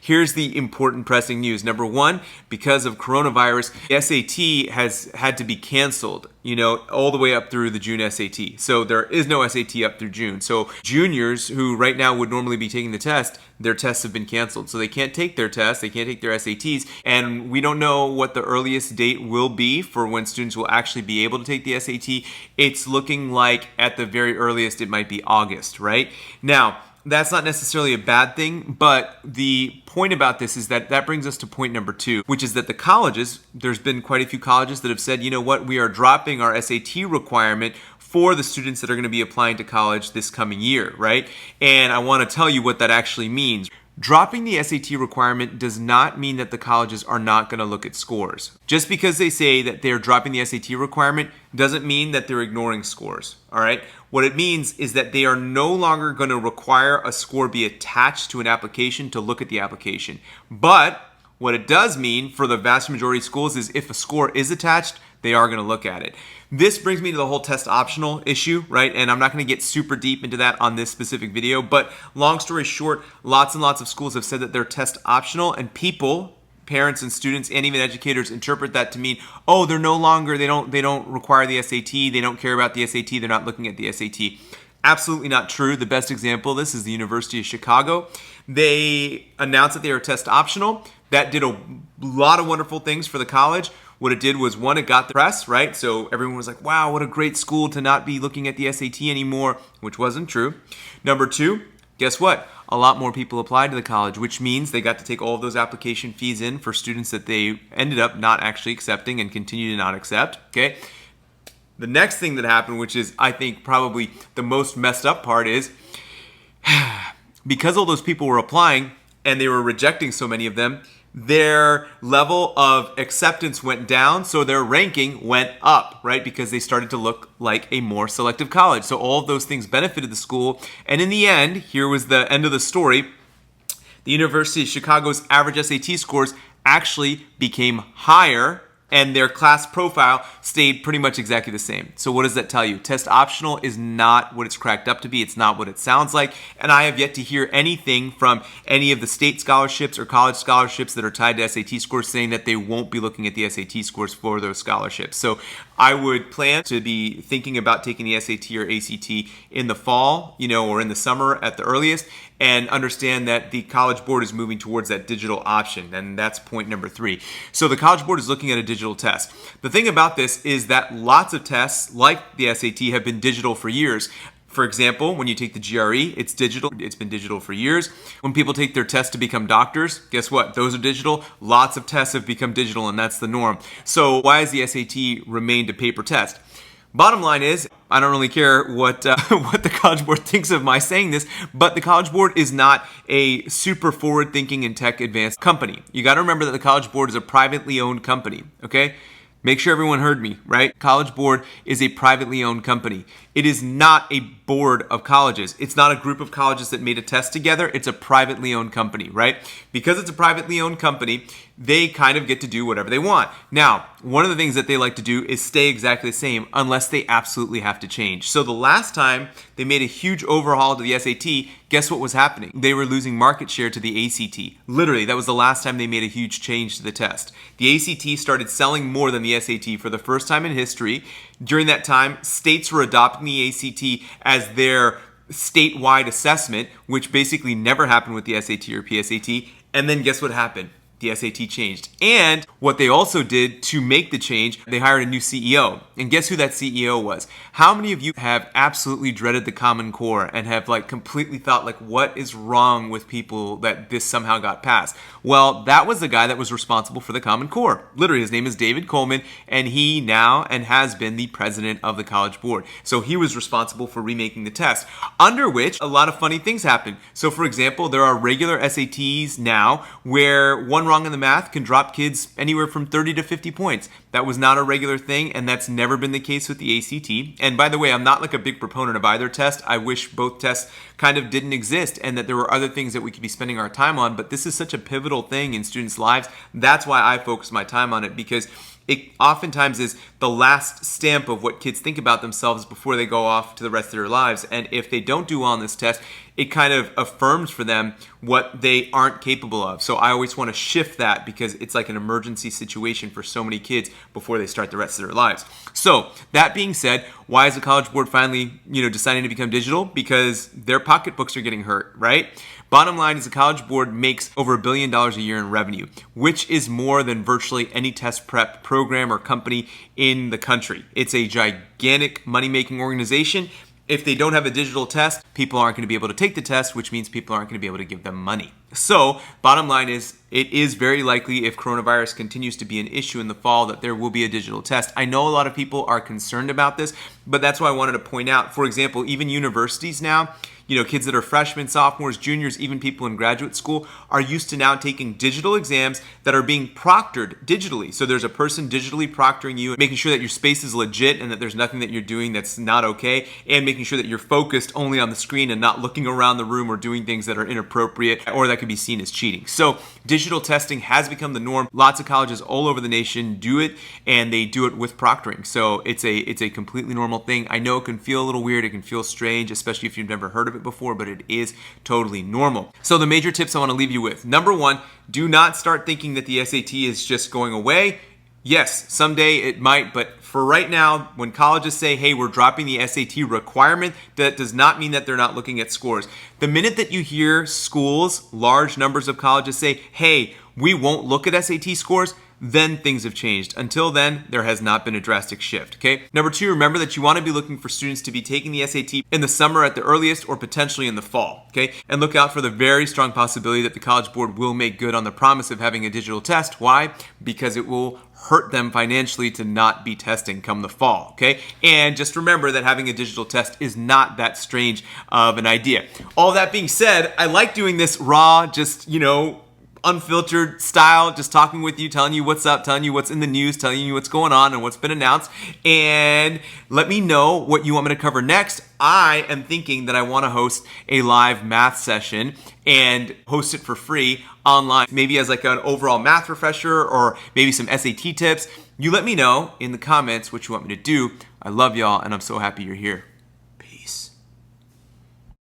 Here's the important pressing news. Number one, because of coronavirus, the SAT has had to be canceled, all the way up through the June SAT. So there is no SAT up through June. So juniors who right now would normally be taking the test, their tests have been canceled. So they can't take their tests, they can't take their SATs, and we don't know what the earliest date will be for when students will actually be able to take the SAT. It's looking like at the very earliest it might be August, right? Now, that's not necessarily a bad thing, but the point about this is that brings us to point number two, which is that the colleges, there's been quite a few colleges that have said, you know what, we are dropping our SAT requirement for the students that are going to be applying to college this coming year, right? And I want to tell you what that actually means. Dropping the SAT requirement does not mean that the colleges are not going to look at scores. Just because they say that they're dropping the SAT requirement doesn't mean that they're ignoring scores, all right? What it means is that they are no longer going to require a score be attached to an application to look at the application. But what it does mean for the vast majority of schools is if a score is attached, they are going to look at it. This brings me to the whole test optional issue, right? And I'm not going to get super deep into that on this specific video, but long story short, lots and lots of schools have said that they're test optional, and people, parents and students and even educators, interpret that to mean, oh, they're no longer, they don't require the SAT, they don't care about the SAT, they're not looking at the SAT. Absolutely not true. The best example of this is the University of Chicago. They announced that they were test optional. That did a lot of wonderful things for the college. What it did was, one, it got the press, right? So everyone was like, wow, what a great school to not be looking at the SAT anymore, which wasn't true. Number two, guess what? A lot more people applied to the college, which means they got to take all of those application fees in for students that they ended up not actually accepting and continue to not accept, okay? The next thing that happened, which is, I think, probably the most messed up part, is because all those people were applying and they were rejecting so many of them, their level of acceptance went down, so their ranking went up, right? Because they started to look like a more selective college. So all of those things benefited the school. And in the end, here was the end of the story, the University of Chicago's average SAT scores actually became higher, and their class profile stayed pretty much exactly the same. So what does that tell you? Test optional is not what it's cracked up to be. It's not what it sounds like. And I have yet to hear anything from any of the state scholarships or college scholarships that are tied to SAT scores saying that they won't be looking at the SAT scores for those scholarships. So I would plan to be thinking about taking the SAT or ACT in the fall, or in the summer at the earliest, and understand that the College Board is moving towards that digital option. And that's point number three. So the College Board is looking at a digital test. The thing about this is that lots of tests like the SAT have been digital for years. For example, when you take the GRE, it's digital. It's been digital for years. When people take their tests to become doctors, guess what? Those are digital. Lots of tests have become digital, and that's the norm. So why has the SAT remained a paper test? Bottom line is, I don't really care what the College Board thinks of my saying this, but the College Board is not a super forward-thinking and tech-advanced company. You got to remember that the College Board is a privately owned company, okay? Make sure everyone heard me, right? College Board is a privately owned company. It is not a board of colleges. It's not a group of colleges that made a test together. It's a privately owned company, right? Because it's a privately owned company, they kind of get to do whatever they want. Now, one of the things that they like to do is stay exactly the same unless they absolutely have to change. So the last time they made a huge overhaul to the SAT, guess what was happening? They were losing market share to the ACT. Literally, that was the last time they made a huge change to the test. The ACT started selling more than the SAT for the first time in history. During that time, states were adopting the ACT as their statewide assessment, which basically never happened with the SAT or PSAT. And then guess what happened? The SAT changed. And what they also did to make the change, they hired a new CEO. And guess who that CEO was? How many of you have absolutely dreaded the Common Core and have completely thought what is wrong with people that this somehow got passed? Well, that was the guy that was responsible for the Common Core. Literally, his name is David Coleman, and he now and has been the president of the College Board. So he was responsible for remaking the test, under which a lot of funny things happen. So for example, there are regular SATs now where one wrong in the math can drop kids anywhere from 30 to 50 points. That was not a regular thing, and that's never been the case with the ACT. And by the way, I'm not a big proponent of either test. I wish both tests kind of didn't exist and that there were other things that we could be spending our time on, but this is such a pivotal thing in students' lives. That's why I focus my time on it, because it oftentimes is the last stamp of what kids think about themselves before they go off to the rest of their lives. And if they don't do well on this test, it kind of affirms for them what they aren't capable of. So I always want to shift that because it's like an emergency situation for so many kids before they start the rest of their lives. So that being said, why is the College Board finally, deciding to become digital? Because their pocketbooks are getting hurt, right? Bottom line is the College Board makes over $1 billion a year in revenue, which is more than virtually any test prep program or company in the country. It's a gigantic money-making organization. If they don't have a digital test, people aren't going to be able to take the test, which means people aren't going to be able to give them money. So, bottom line is, it is very likely if coronavirus continues to be an issue in the fall that there will be a digital test. I know a lot of people are concerned about this, but that's why I wanted to point out, for example, even universities now, kids that are freshmen, sophomores, juniors, even people in graduate school are used to now taking digital exams that are being proctored digitally. So there's a person digitally proctoring you, making sure that your space is legit and that there's nothing that you're doing that's not okay, and making sure that you're focused only on the screen and not looking around the room or doing things that are inappropriate or that could be seen as cheating. So digital testing has become the norm. Lots of colleges all over the nation do it, and they do it with proctoring. So it's a completely normal thing. I know it can feel a little weird, it can feel strange, especially if you've never heard of it before, but it is totally normal. So the major tips I want to leave you with. Number one, do not start thinking that the SAT is just going away. Yes, someday it might, but for right now, when colleges say, hey, we're dropping the SAT requirement, that does not mean that they're not looking at scores. The minute that you hear schools, large numbers of colleges say, hey, we won't look at SAT scores, then things have changed. Until then, there has not been a drastic shift, okay? Number two, remember that you want to be looking for students to be taking the SAT in the summer at the earliest or potentially in the fall, okay? And look out for the very strong possibility that the College Board will make good on the promise of having a digital test. Why? Because it will hurt them financially to not be testing come the fall, okay? And just remember that having a digital test is not that strange of an idea. All that being said, I like doing this raw, just, unfiltered style, just talking with you, telling you what's up, telling you what's in the news, telling you what's going on and what's been announced. And let me know what you want me to cover next. I am thinking that I want to host a live math session and host it for free online, maybe as like an overall math refresher or maybe some SAT tips. You let me know in the comments what you want me to do. I love y'all, and I'm so happy you're here.